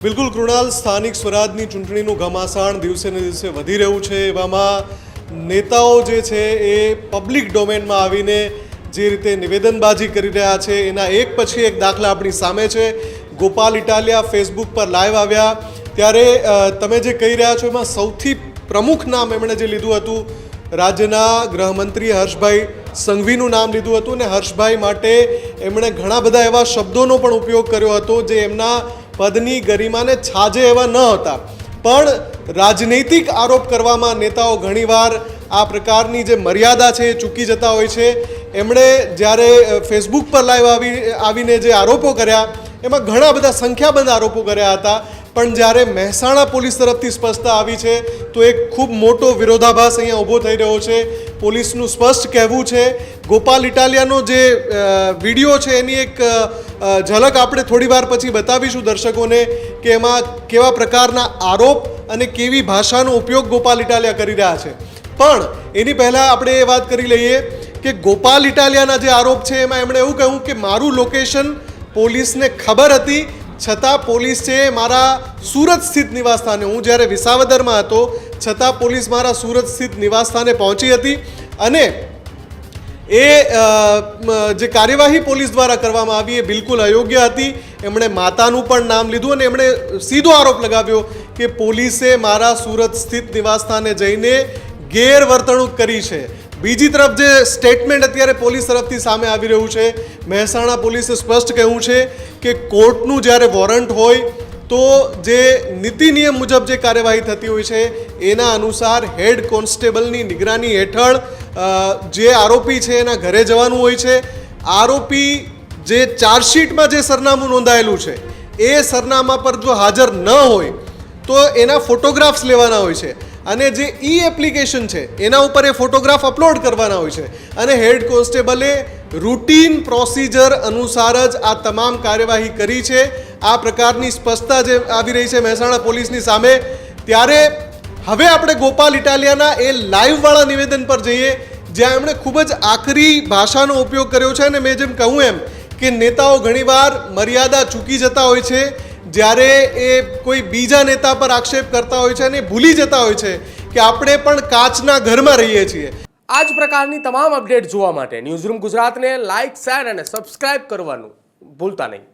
બિલકુલ કૃણાલ, સ્થાનિક સ્વરાજની ચૂંટણીનું ઘમાસાણ દિવસે ને દિવસે વધી રહ્યું છે। એવામાં નેતાઓ જે છે એ પબ્લિક ડોમેનમાં આવીને જે રીતે નિવેદનબાજી કરી રહ્યા છે એના એક પછી એક દાખલા આપણી સામે છે। ગોપાલ ઇટાલિયા ફેસબુક પર લાઈવ આવ્યા ત્યારે તમે જે કહી રહ્યા છો એમાં સૌથી પ્રમુખ નામ એમણે જે લીધું હતું રાજ્યના ગૃહમંત્રી હર્ષભાઈ સંઘવીનું નામ લીધું હતું અને હર્ષભાઈ માટે એમણે ઘણા બધા એવા શબ્દોનો પણ ઉપયોગ કર્યો હતો જે એમના પદની ગરિમાને છાજે એવા ન હતા। પણ રાજનૈતિક આરોપ કરવામાં નેતાઓ ઘણીવાર આ પ્રકારની જે મર્યાદા છે એ ચૂકી જતા હોય છે। એમણે જ્યારે ફેસબુક પર લાઈવ આવીને જે આરોપો કર્યા એમાં ઘણા બધા સંખ્યાબંધ આરોપો કર્યા હતા, પણ જ્યારે મહેસાણા પોલીસ તરફથી સ્પષ્ટતા આવી છે તો એક ખૂબ મોટો વિરોધાભાસ અહીંયા ઊભો થઈ રહ્યો છે। પોલીસનું સ્પષ્ટ કહેવું છે, ગોપાલ ઇટાલિયાનો જે વિડીયો છે એની એક ઝલક આપણે થોડી વાર પછી બતાવીશું દર્શકોને કે એમાં કેવા પ્રકારના આરોપ અને કેવી ભાષાનો ઉપયોગ ગોપાલ ઇટાલિયા કરી રહ્યા છે। પણ એની પહેલાં આપણે એ વાત કરી લઈએ કે ગોપાલ ઇટાલિયાના જે આરોપ છે એમાં એમણે એવું કહ્યું કે મારું લોકેશન પોલીસને ખબર હતી છતાં પોલીસ છે મારા સુરત સ્થિત નિવાસસ્થાને, હું જ્યારે વિસાવદરમાં હતો છતાં પોલીસ મારા સુરત સ્થિત નિવાસસ્થાને પહોંચી હતી અને એ જે કાર્યવાહી પોલીસ દ્વારા કરવામાં આવી એ બિલકુલ અયોગ્ય હતી। એમણે માતાનું પણ નામ લીધું અને એમણે સીધો આરોપ લગાવ્યો કે પોલીસે મારા સુરત સ્થિત નિવાસસ્થાને જઈને ગેરવર્તણૂક કરી છે। બીજી તરફ જે સ્ટેટમેન્ટ અત્યારે પોલીસ તરફથી સામે આવી રહ્યું છે, મહેસાણા પોલીસે સ્પષ્ટ કહ્યું છે કે કોર્ટનું જ્યારે વોરંટ હોય તો જે નીતિ નિયમ મુજબ જે કાર્યવાહી થતી હોય છે એના અનુસાર હેડ કોન્સ્ટેબલની નિગરાની હેઠળ જે આરોપી છે એના ઘરે જવાનું હોય છે। આરોપી જે ચાર્જશીટમાં જે સરનામું નોંધાયેલું છે એ સરનામા પર જો હાજર ન હોય તો એના ફોટોગ્રાફ્સ લેવાના હોય છે અને જે એપ્લિકેશન છે એના ઉપર એ ફોટોગ્રાફ અપલોડ કરવાના હોય છે અને હેડ કોન્સ્ટેબલે રૂટીન પ્રોસિજર અનુસાર જ આ તમામ કાર્યવાહી કરી છે। આ પ્રકારની સ્પષ્ટતા જે આવી રહી છે મહેસાણા પોલીસની સામે। ત્યારે હવે આપણે ગોપાલ ઇટાલિયાના એ લાઈવવાળા નિવેદન પર જઈએ જ્યાં એમણે ખૂબ જ આકરી ભાષાનો ઉપયોગ કર્યો છે અને મેં જેમ કહું એમ કે નેતાઓ ઘણીવાર મર્યાદા ચૂકી જતા હોય છે જ્યારે એ કોઈ બીજા નેતા પર આક્ષેપ કરતા હોય છે અને ભૂલી જતા હોય છે કે આપણે પણ કાચના ઘરમાં રહીએ છીએ। આ જ પ્રકારની તમામ અપડેટ જોવા માટે ન્યૂઝરૂમ ગુજરાતને લાઇક, શેર અને સબસ્ક્રાઇબ કરવાનું ભૂલતા નહીં।